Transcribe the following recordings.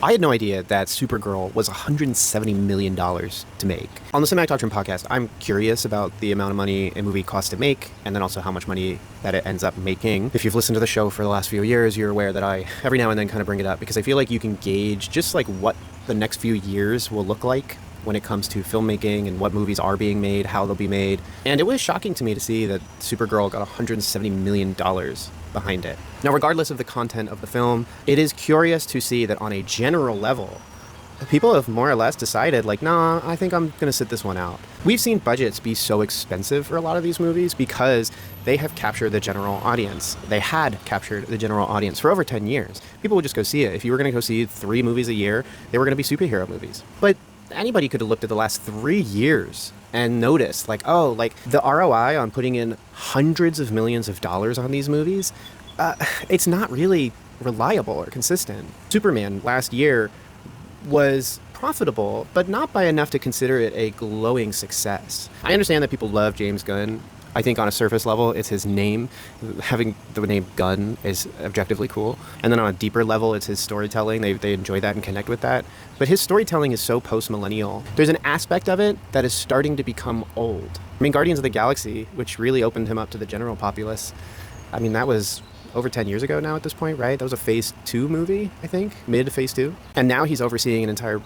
I had no idea that Supergirl was $170 million to make. On the Cinematic Doctrine podcast, I'm curious about the amount of money a movie costs to make, and then also how much money that it ends up making. If you've listened to the show for the last few years, you're aware that I, every now and then, kind of bring it up, because I feel like you can gauge just like what the next few years will look like when it comes to filmmaking and what movies are being made, how they'll be made. And it was shocking to me to see that Supergirl got $170 million behind it. Now, regardless of the content of the film, it is curious to see that on a general level, people have more or less decided, like, nah, I think I'm gonna sit this one out. We've seen budgets be so expensive for a lot of these movies because they have captured the general audience. They had captured the general audience for over 10 years. People would just go see it. If you were gonna go see 3 movies a year, they were gonna be superhero movies. But anybody could have looked at the last 3 years and noticed, like, oh, like the ROI on putting in hundreds of millions of dollars on these movies, it's not really reliable or consistent. Superman last year was profitable, but not by enough to consider it a glowing success. I understand that people love James Gunn. I think on a surface level, it's his name. Having the name Gunn is objectively cool. And then on a deeper level, it's his storytelling. They enjoy that and connect with that. But his storytelling is so post-millennial. There's an aspect of it that is starting to become old. I mean, Guardians of the Galaxy, which really opened him up to the general populace, I mean, that was over 10 years ago now at this point, right? That was a Phase 2 movie, I think, mid-Phase 2. And now he's overseeing an entire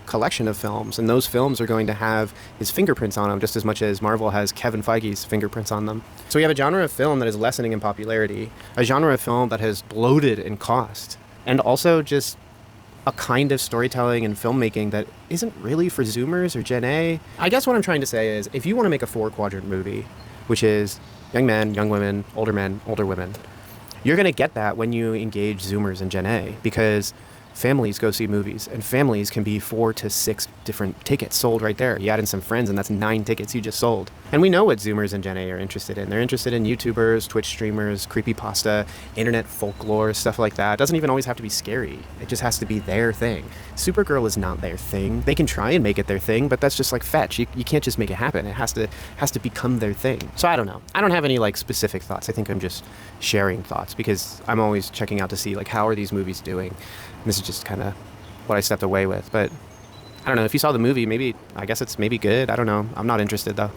collection of films, and those films are going to have his fingerprints on them just as much as Marvel has Kevin Feige's fingerprints on them. So we have a genre of film that is lessening in popularity, a genre of film that has bloated in cost, and also just a kind of storytelling and filmmaking that isn't really for Zoomers or Gen A. I guess what I'm trying to say is, if you want to make a 4-quadrant movie, which is young men, young women, older women, you're going to get that when you engage Zoomers and Gen A, because families go see movies, and families can be 4 to 6 different tickets sold right there. You add in some friends, and that's 9 tickets you just sold. And we know what Zoomers and Gen A are interested in. They're interested in YouTubers, Twitch streamers, creepypasta, internet folklore, stuff like that. It doesn't even always have to be scary. It just has to be their thing. Supergirl is not their thing. They can try and make it their thing, but that's just like fetch. You can't just make it happen. It has to become their thing. So I don't know. I don't have any like specific thoughts. I think I'm just sharing thoughts because I'm always checking out to see like how are these movies doing. And this is just kind of what I stepped away with. But I don't know. If you saw the movie, maybe, I guess it's maybe good. I don't know. I'm not interested though.